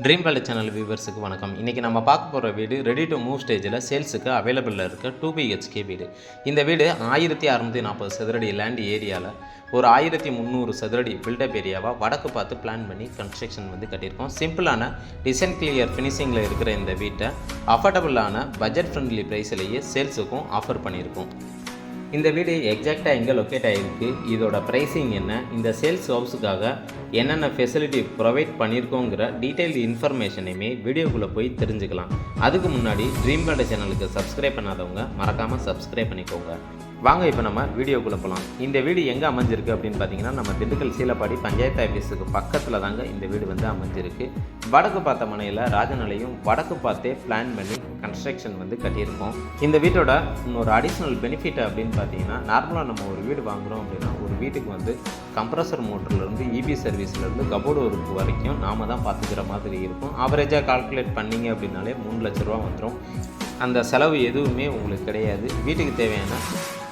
Dream world channel வியூவர்ஸுக்கு வணக்கம். இன்றைக்கி நம்ம பார்க்க போகிற வீடு ரெடி டு மூவ் ஸ்டேஜில் சேல்ஸுக்கு அவைலபிளில் இருக்க 2BHK வீடு. இந்த வீடு 1640 சதுரடி லேண்ட் ஏரியாவில் ஒரு 1300 சதுரடி பில்டப் ஏரியாவாக வடக்கு பார்த்து பிளான் பண்ணி கன்ஸ்ட்ரக்ஷன் கட்டியிருக்கோம். சிம்பிளான டிசைன் கிளியர் ஃபினிஷிங்கில் இருக்கிற இந்த வீட்டை அஃபோர்டபுளான பட்ஜெட் ஃப்ரெண்ட்லி ப்ரைஸ்லேயே சேல்ஸுக்கும் ஆஃபர் பண்ணியிருக்கோம். இந்த வீடு எக்ஸாக்டாக எங்கே லொக்கேட் ஆகிருக்கு, இதோட ப்ரைஸிங் என்ன, இந்த சேல்ஸ் ஹவுஸுக்காக என்னென்ன ஃபெசிலிட்டி ப்ரொவைட் பண்ணியிருக்கோங்கிற டீட்டெயில்டு இன்ஃபர்மேஷனையுமே வீடியோக்குள்ளே போய் தெரிஞ்சுக்கலாம். அதுக்கு முன்னாடி ட்ரீம் வேல்ட் சேனலுக்கு சப்ஸ்கிரைப் பண்ணாதவங்க மறக்காமல் சப்ஸ்கிரைப் பண்ணிக்கோங்க. வாங்க இப்போ நம்ம வீடியோக்குள்ளே போகலாம். இந்த வீடு எங்கே அமைஞ்சிருக்கு அப்படின்னு பார்த்தீங்கன்னா, நம்ம திண்டுக்கல் சீலப்பாடி பஞ்சாயத்து ஆஃபீஸுக்கு பக்கத்தில் தாங்க இந்த வீடு அமைஞ்சிருக்கு. வடக்கு பார்த்த மனையில் ராஜநிலையும் வடக்கு பார்த்தே பிளான் பண்ணி கன்ஸ்ட்ரக்ஷன் கட்டியிருக்கோம். இந்த வீட்டோட இன்னொரு அடிஷ்னல் பெனிஃபிட் அப்படின்னு பார்த்தீங்கன்னா, நார்மலாக நம்ம ஒரு வீடு வாங்குகிறோம் அப்படின்னா ஒரு வீட்டுக்கு கம்ப்ரஸர் மோட்டர்லேருந்து இபி சர்வீஸ்லேருந்து கபோர்டு ஒர்க் வரைக்கும் நாம் தான் பார்த்துக்கிற மாதிரி இருக்கும். ஆவரேஜாக கால்குலேட் பண்ணிங்க அப்படின்னாலே 3 லட்ச ரூபா வந்துடும். அந்த செலவு எதுவுமே உங்களுக்கு கிடையாது. வீட்டுக்கு தேவையான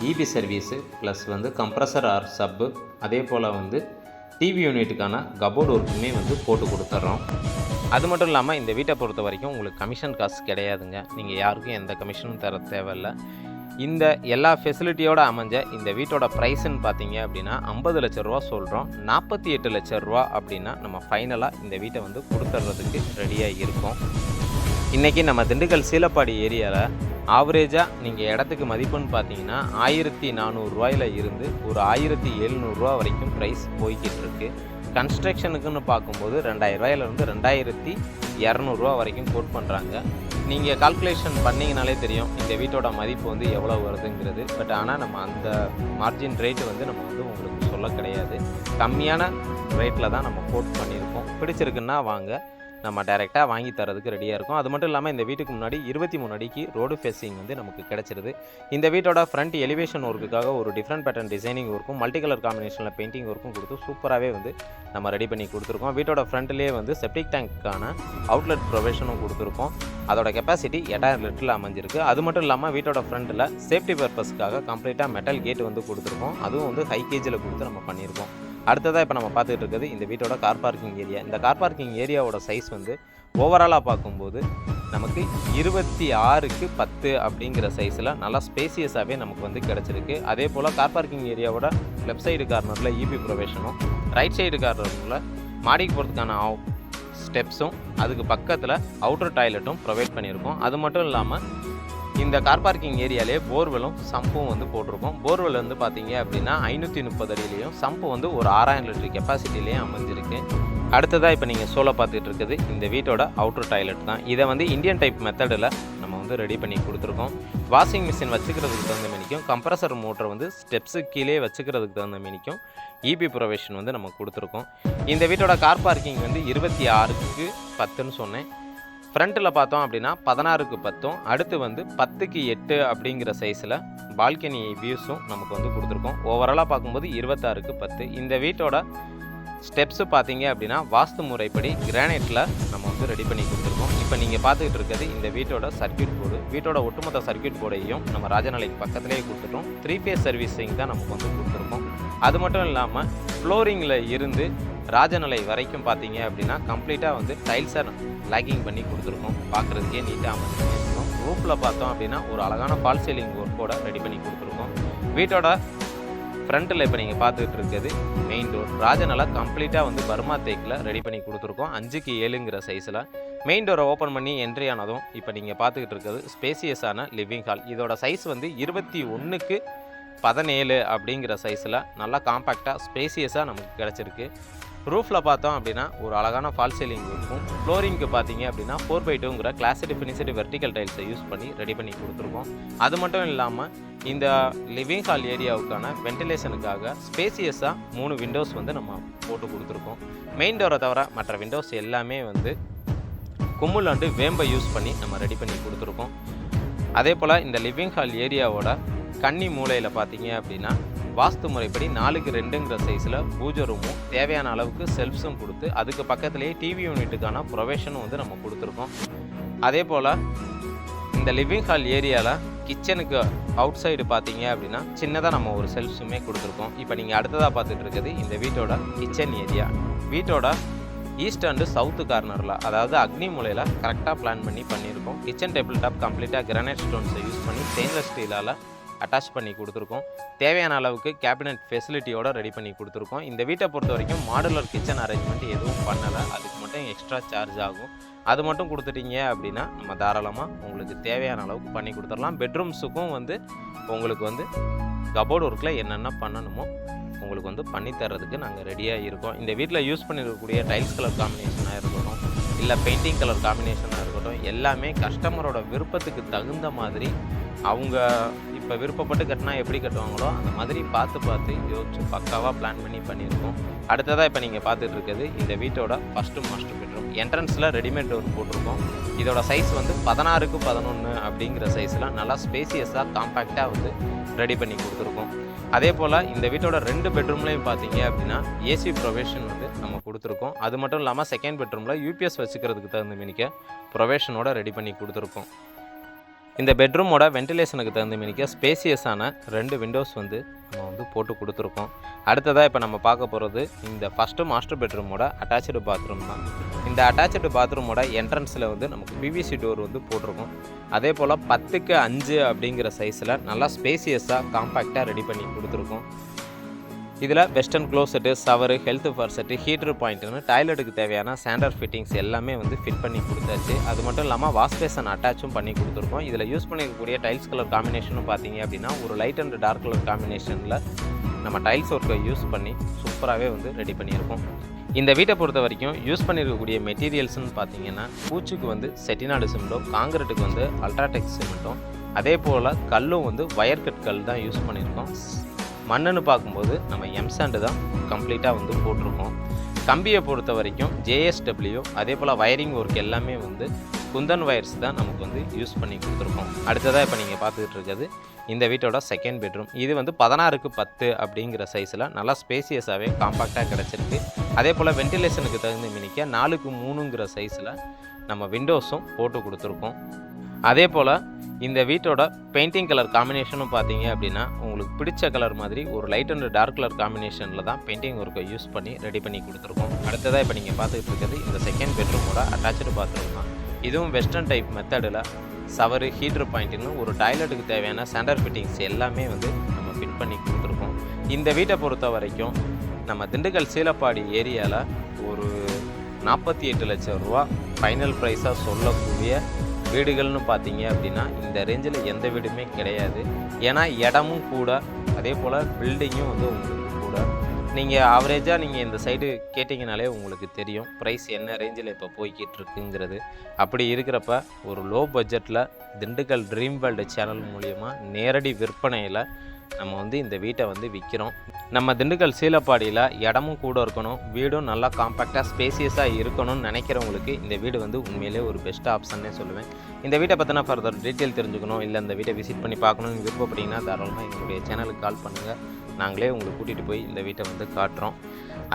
EB service plus compressor or சப்பு, அதே போல் டிவி யூனிட்டுக்கான கபோர்டு ஒர்க்குமே போட்டு கொடுத்துட்றோம். அது மட்டும் இல்லாமல் இந்த வீட்டை பொறுத்த வரைக்கும் உங்களுக்கு கமிஷன் காசு கிடையாதுங்க. நீங்கள் யாருக்கும் எந்த கமிஷனும் தர தேவையில்லை. இந்த எல்லா ஃபெசிலிட்டியோடு அமைஞ்ச இந்த வீட்டோட ப்ரைஸுன்னு பார்த்தீங்க அப்படின்னா 50 லட்ச ரூபா சொல்கிறோம். 48 லட்ச ரூபா அப்படின்னா நம்ம ஃபைனலாக இந்த வீட்டை கொடுத்துட்றதுக்கு ரெடியாக இருக்கோம். இன்றைக்கி நம்ம திண்டுக்கல் சீலப்பாடி ஏரியாவில் ஆவரேஜாக நீங்கள் இடத்துக்கு மதிப்புன்னு பார்த்தீங்கன்னா 1400 ரூபாயில் இருந்து ஒரு 1700 ரூபா வரைக்கும் ப்ரைஸ் போய்கிட்டு இருக்குது. கன்ஸ்ட்ரக்ஷனுக்குன்னு பார்க்கும்போது 2000 ரூபாயிலேருந்து 2200 ரூபா வரைக்கும் கோட் பண்ணுறாங்க. நீங்கள் கால்குலேஷன் பண்ணிங்கனாலே தெரியும் இந்த வீட்டோட மதிப்பு எவ்வளோ வருதுங்கிறது. பட் ஆனால் நம்ம அந்த மார்ஜின் ரேட்டு நம்ம உங்களுக்கு சொல்ல கிடையாது. கம்மியான ரேட்டில் தான் நம்ம கோட் பண்ணியிருக்கோம். பிடிச்சிருக்குன்னா வாங்க, நம்ம டைரெக்டாக வாங்கி தரதுக்கு ரெடியாக இருக்கும். அது மட்டும் இல்லாமல் இந்த வீட்டுக்கு முன்னாடி 23 அடிக்கு ரோடு ஃபேஸிங் நமக்கு கிடச்சிருது. இந்த வீட்டோட ஃப்ரண்ட் எலிவேஷன் ஒர்க்குக்காக ஒரு டிஃப்ரெண்ட் பேட்டர்ன் டிசைனிங் ஒர்க்கும் மல்டி கலர் காம்பினேஷனில் பெயிண்டிங் ஒர்க்கும் கொடுத்து சூப்பராகவே நம்ம ரெடி பண்ணி கொடுத்துருக்கோம். வீட்டோட ஃப்ரண்ட்லேயே செப்டிக் டேங்க்கான அவுட்லெட் ப்ரொவிஷனும் கொடுத்துருக்கோம். அதோட கெப்பாசிட்டி 8000 லிட்டரில் அமைஞ்சிருக்கு. அது மட்டும் இல்லாமல் வீட்டோட ஃப்ரண்ட்டில் சேஃப்டி பர்பஸ்க்காக கம்ப்ளீட்டாக மெட்டல் கேட் கொடுத்துருக்கோம். அதுவும் ஹை கேஜில் கொடுத்து நம்ம பண்ணியிருக்கோம். அடுத்ததாக இப்போ நம்ம பார்த்துட்டு இருக்கிறது இந்த வீட்டோட கார் பார்க்கிங் ஏரியா. இந்த கார் பார்க்கிங் ஏரியாவோட சைஸ் ஓவராலாக பார்க்கும்போது நமக்கு 26க்கு 10 அப்படிங்கிற சைஸில் நல்லா ஸ்பேசியஸாகவே நமக்கு கிடச்சிருக்கு. அதே போல் கார் பார்க்கிங் ஏரியாவோட லெஃப்ட் சைடு கார்னரில் இபி ப்ரொவிஷனும், ரைட் சைடு கார்னரில் மாடிக்கு போகிறதுக்கான ஸ்டெப்ஸும், அதுக்கு பக்கத்தில் அவுட்டர் டாய்லெட்டும் ப்ரொவைட் பண்ணியிருக்கோம். அது மட்டும் இல்லாமல் இந்த கார் பார்க்கிங் ஏரியாலே போர்வெலும் சம்பும் போட்டிருக்கோம். போர்வெல் பார்த்தீங்க அப்படின்னா 530 அடியிலையும் சம்பு ஒரு 6000 லிட்டர் கெப்பாசிட்டிலையும் அமைஞ்சிருக்கு. அடுத்ததாக இப்போ நீங்கள் சோலோ பார்த்துட்டு இருக்குது இந்த வீட்டோட அவுட்டர் டாய்லெட் தான். இதை இந்தியன் டைப் மெத்தடில் நம்ம ரெடி பண்ணி கொடுத்துருக்கோம். வாஷிங் மிஷின் வச்சுக்கிறதுக்கு தகுந்த மீனிக்கும், கம்ப்ரஸர் மோட்டர் ஸ்டெப்ஸுக்கு கீழே வச்சுக்கிறதுக்கு தகுந்த மீனிக்கும் இபி ப்ரொவிஷன் நம்ம கொடுத்துருக்கோம். இந்த வீட்டோட கார் பார்க்கிங் 26க்கு 10ன்னு சொன்னேன். ஃப்ரண்ட்டில் பார்த்தோம் அப்படின்னா 16க்கு 10, அடுத்து 10க்கு 8 அப்படிங்கிற சைஸில் பால்கனி வியூஸும் நமக்கு கொடுத்துருக்கோம். ஓவராலாக பார்க்கும்போது 26க்கு 10. இந்த வீட்டோட ஸ்டெப்ஸு பார்த்தீங்க அப்படின்னா வாஸ்து முறைப்படி கிரானைட்டில் நம்ம ரெடி பண்ணி கொடுத்துருக்கோம். இப்போ நீங்கள் பார்த்துக்கிட்டு இருக்கிறது இந்த வீட்டோட சர்க்யூட் போர்டு. வீட்டோட ஒட்டுமொத்த சர்க்யூட் போர்டையும் நம்ம ராஜநிலைக்கு பக்கத்துலேயே கொடுத்துட்டோம். 3 ஃபேஸ் சர்வீஸிங் தான் நமக்கு கொடுத்துருக்கோம். அது மட்டும் இல்லாமல் ஃப்ளோரிங்கில் இருந்து ராஜநிலை வரைக்கும் பார்த்தீங்க அப்படின்னா கம்ப்ளீட்டாக டைல்ஸை லேக்கிங் பண்ணி கொடுத்துருக்கோம். பார்க்குறதுக்கே நீட்டாக அமைச்சிருக்கோம். ரூஃபில் பார்த்தோம் அப்படின்னா ஒரு அழகான ஃபால் சீலிங் ஒர்க்கோட ரெடி பண்ணி கொடுத்துருக்கோம். வீட்டோட ஃப்ரண்ட்டில் இப்போ நீங்கள் பார்த்துக்கிட்டு இருக்கிறது மெயின் டோர். ராஜநிலை கம்ப்ளீட்டாக பர்மா தேக்கில் ரெடி பண்ணி கொடுத்துருக்கோம். 5க்கு 7ங்கிற சைஸில் மெயின் டோரை ஓப்பன் பண்ணி என்ட்ரி ஆனதும் இப்போ நீங்கள் பார்த்துக்கிட்டு இருக்கிறது ஸ்பேசியஸான லிவிங் ஹால். இதோட சைஸ் 21க்கு 17 அப்படிங்கிற சைஸில் நல்லா காம்பேக்டாக ஸ்பேசியஸாக நமக்கு கிடச்சிருக்கு. ரூஃபில் பார்த்தோம் அப்படின்னா ஒரு அழகான ஃபால் சீலிங் இருக்கும். ஃப்ளோரிங்க்கு பார்த்தீங்க அப்படின்னா 4x2ங்கிற கிளாசிட்டி ஃபினிஷடு வெர்டிக்கல் டைல்ஸை யூஸ் பண்ணி ரெடி பண்ணி கொடுத்துருக்கோம். அது மட்டும் இல்லாமல் இந்த லிவிங் ஹால் ஏரியாவுக்கான வென்டிலேஷனுக்காக ஸ்பேசியஸாக 3 விண்டோஸ் நம்ம போட்டு கொடுத்துருக்கோம். மெயின் டோரை தவிர மற்ற விண்டோஸ் எல்லாமே கும்முல் அண்டு வேம்பை யூஸ் பண்ணி நம்ம ரெடி பண்ணி கொடுத்துருக்கோம். அதே போல் இந்த லிவிங் ஹால் ஏரியாவோட கன்னி மூலையில் பார்த்தீங்க அப்படின்னா வாஸ்து முறைப்படி 4க்கு 2ங்கிற சைஸில் பூஜை ரூமும் தேவையான அளவுக்கு செல்ஃப்ஸும் கொடுத்து அதுக்கு பக்கத்துலேயே டிவி யூனிட்டுக்கான ப்ரொவிஷனும் நம்ம கொடுத்துருக்கோம். அதே போல் இந்த லிவிங் ஹால் ஏரியாவில் கிச்சனுக்கு அவுட் சைடு பார்த்தீங்க அப்படின்னா சின்னதாக நம்ம ஒரு செல்ஃப்ஸுமே கொடுத்துருக்கோம். இப்போ நீங்கள் அடுத்ததாக பார்த்துட்டு இருக்கிறது இந்த வீட்டோட கிச்சன் ஏரியா. வீட்டோட ஈஸ்ட் அண்டு சவுத்து கார்னரில், அதாவது அக்னி மூலையில் கரெக்டாக பிளான் பண்ணி பண்ணியிருக்கோம். கிச்சன் டேபிள் டாப் கம்ப்ளீட்டாக கிரானைட் ஸ்டோன்ஸை யூஸ் பண்ணி ஸ்டெயின்லெஸ் ஸ்டீலால் அட்டாச் பண்ணி கொடுத்துருக்கோம். தேவையான அளவுக்கு கேபினெட் ஃபெசிலிட்டியோடு ரெடி பண்ணி கொடுத்துருக்கோம். இந்த வீட்டை பொறுத்த வரைக்கும் மாடுலர் கிச்சன் அரேஞ்ச்மெண்ட் எதுவும் பண்ணலை. அதுக்கு மட்டும் எக்ஸ்ட்ரா சார்ஜ் ஆகும். அது மட்டும் கொடுத்துட்டீங்க அப்படின்னா நம்ம தாராளமாக உங்களுக்கு தேவையான அளவுக்கு பண்ணி கொடுத்துடலாம். பெட்ரூம்ஸுக்கும் உங்களுக்கு கபோர்டு ஒர்க்கில் என்னென்ன பண்ணணுமோ உங்களுக்கு பண்ணி தர்றதுக்கு நாங்கள் ரெடியாக இருக்கோம். இந்த வீட்டில் யூஸ் பண்ணியிருக்கக்கூடிய டைல்ஸ் கலர் காம்பினேஷனாக இருக்கட்டும், இல்லை பெயிண்டிங் கலர் காம்பினேஷனாக இருக்கட்டும், எல்லாமே கஸ்டமரோட விருப்பத்துக்கு தகுந்த மாதிரி அவங்க இப்போ விருப்பப்பட்டு கட்டினா எப்படி கட்டுவாங்களோ அந்த மாதிரி பார்த்து யோசிச்சு பக்காவாக பிளான் பண்ணி பண்ணியிருக்கோம். அடுத்ததாக இப்போ நீங்கள் பார்த்துட்டு இருக்கிறது இந்த வீட்டோட ஃபஸ்ட்டு மாஸ்டர் பெட்ரூம். என்ட்ரன்ஸில் ரெடிமேட் டோர் போட்டிருக்கோம். இதோட சைஸ் 16x11 அப்படிங்கிற சைஸில் நல்லா ஸ்பேசியஸாக காம்பேக்டாக ரெடி பண்ணி கொடுத்துருக்கோம். அதே போல் இந்த வீட்டோட 2 பெட்ரூம்லையும் பார்த்தீங்க அப்படின்னா ஏசி ப்ரொவிஷன் நம்ம கொடுத்துருக்கோம். அது மட்டும் இல்லாமல் செகண்ட் பெட்ரூமில் யூபிஎஸ் வச்சுக்கிறதுக்கு தகுந்த மினிக்க ப்ரொவிஷனோட ரெடி பண்ணி கொடுத்துருக்கோம். இந்த பெட்ரூமோட வென்டிலேஷனுக்கு தகுந்த மினிக்க ஸ்பேசியஸான 2 விண்டோஸ் நம்ம போட்டு கொடுத்துருக்கோம். அடுத்ததாக இப்போ நம்ம பார்க்க போகிறது இந்த ஃபஸ்ட்டு மாஸ்டர் பெட்ரூமோட அட்டாச்சு பாத்ரூம் தான். இந்த அட்டாச்சு பாத்ரூமோட என்ட்ரன்ஸில் நமக்கு பிவிசி டோர் போட்டிருக்கோம். அதே போல் 10x5 அப்படிங்கிற சைஸில் நல்லா ஸ்பேசியஸாக காம்பேக்டாக ரெடி பண்ணி கொடுத்துருக்கோம். இதில் western closet, shower, health faucet, heater பாயிண்ட்டுன்னு டாய்லெட்டுக்கு தேவையான ஸ்டாண்டர்ட் ஃபிட்டிங்ஸ் எல்லாமே ஃபிட் பண்ணி கொடுத்தாச்சு. அது மட்டும் இல்லாமல் வாஷ் பேசன் அட்டாச்சும் பண்ணி கொடுத்துருக்கோம். இதில் யூஸ் பண்ணியிருக்கக்கூடிய டைல்ஸ் கலர் காம்பினேஷனும் பார்த்தீங்க அப்படின்னா ஒரு லைட் அண்ட் டார்க் கலர் காம்பினேஷனில் நம்ம டைல்ஸ் ஒர்க்கை யூஸ் பண்ணி சூப்பராகவே ரெடி பண்ணியிருக்கோம். இந்த வீட்டை பொறுத்த வரைக்கும் யூஸ் பண்ணியிருக்கக்கூடிய மெட்டீரியல்ஸ்னு பார்த்தீங்கன்னா பூச்சுக்கு செட்டிநாடு சிமெண்ட்டும், காங்கிரீட்டுக்கு அல்ட்ராடெக் சிமெண்ட்டும், அதே போல் கல்லும் வயர் கட் கல் தான் யூஸ் பண்ணியிருக்கோம். மண்ணுன்னு பார்க்கும்போது நம்ம எம்சாண்டு தான் கம்ப்ளீட்டாக போட்டிருக்கோம். கம்பியை பொறுத்த வரைக்கும் ஜேஎஸ்டபிள்யூ, அதே போல் வயரிங் ஒர்க் எல்லாமே குந்தன் வயர்ஸ் தான் நமக்கு யூஸ் பண்ணி கொடுத்துருக்கோம். அடுத்ததாக இப்போ நீங்கள் பார்த்துக்கிட்டு இருக்கிறது இந்த வீட்டோட செகண்ட் பெட்ரூம். இது 16x10 அப்படிங்கிற சைஸில் நல்லா ஸ்பேசியஸாகவே காம்பாக்டாக கிடச்சிருக்கு. அதே போல் வென்டிலேஷனுக்கு தகுந்த மினிக்க 4x3ங்கிற சைஸில் நம்ம விண்டோஸும் போட்டு கொடுத்துருக்கோம். அதே போல் இந்த வீட்டோட பெயிண்டிங் கலர் காம்பினேஷனும் பார்த்தீங்க அப்படின்னா உங்களுக்கு பிடிச்ச கலர் மாதிரி ஒரு லைட் அண்ட் டார்க் கலர் காம்பினேஷனில் தான் பெயிண்டிங் ஒர்க்கை யூஸ் பண்ணி ரெடி பண்ணி கொடுத்துருக்கோம். அடுத்ததாக இப்போ நீங்கள் பார்த்துக்கிட்டு இருக்கிறது இந்த செகண்ட் பெட்ரூமோட அட்டாச்சு பாத்ரூம் தான். இதுவும் வெஸ்டர்ன் டைப் மெத்தடில் ஷவரு, ஹீட்ரு பாயிண்ட்டுன்னு ஒரு டாய்லெட்டுக்கு தேவையான ஸ்டாண்டர்ட் ஃபிட்டிங்ஸ் எல்லாமே நம்ம ஃபிட் பண்ணி கொடுத்துருக்கோம். இந்த வீட்டை பொறுத்த வரைக்கும் நம்ம திண்டுக்கல் சீலப்பாடி ஏரியாவில் ஒரு 48 லட்சம் ரூபா ஃபைனல் ப்ரைஸாக சொல்லக்கூடிய வீடுகள்னு பார்த்தீங்க அப்படின்னா இந்த ரேஞ்சில் எந்த வீடுமே கிடையாது. ஏன்னா இடமும் கூட, அதே போல் பில்டிங்கும் உங்களுக்கு கூட. நீங்கள் ஆவரேஜாக நீங்கள் இந்த சைடு கேட்டிங்கனாலே உங்களுக்கு தெரியும் ப்ரைஸ் என்ன ரேஞ்சில் இப்போ போய்கிட்டு இருக்குங்கிறது. அப்படி இருக்கிறப்ப ஒரு லோ பட்ஜெட்டில் திண்டுக்கல் ட்ரீம் வேர்ல்டு சேனல் மூலிமா நேரடி விற்பனையில் நம்ம இந்த வீட்டை விற்கிறோம். நம்ம திண்டுக்கல் சீலப்பாடியில் இடமும் கூட இருக்கணும், வீடும் நல்லா காம்பேக்டாக ஸ்பேசியஸாக இருக்கணும்னு நினைக்கிறவங்களுக்கு இந்த வீடு உண்மையிலே ஒரு பெஸ்ட் ஆப்ஷன்னே சொல்லுவேன். இந்த வீட்டை பற்றினா ஃபர்தர் டீட்டெயில் தெரிஞ்சுக்கணும், இல்லை இந்த வீட்டை விசிட் பண்ணி பார்க்கணுன்னு விருப்பப்பட்டீங்கன்னா தாராளமாக எங்களுடைய சேனலுக்கு கால் பண்ணுங்கள். நாங்களே உங்களை கூட்டிகிட்டு போய் இந்த வீட்டை காட்டுறோம்.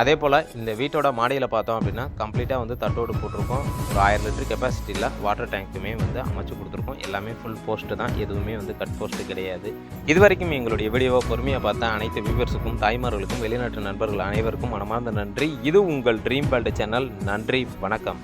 அதே போல் இந்த வீட்டோட மாடியில் பார்த்தோம் அப்படின்னா கம்ப்ளீட்டாக தட்டோடு போட்டிருக்கோம். ஒரு 1000 லிட்டர் கெப்பாசிட்டியில் வாட்டர் டேங்க்குமே அமைச்சு கொடுத்துருக்கோம். எல்லாமே ஃபுல் போஸ்ட்டு தான், எதுவுமே கட் போஸ்ட்டு கிடையாது. இது வரைக்கும் எங்களுடைய வீடியோவை பொறுமையாக பார்த்தா அனைத்து வியூவர்ஸுக்கும், தாய்மார்களுக்கும், வெளிநாட்டு நண்பர்கள் அனைவருக்கும் மனமார்ந்த நன்றி. இது உங்கள் ட்ரீம் வேர்ல்டு சேனல். நன்றி, வணக்கம்.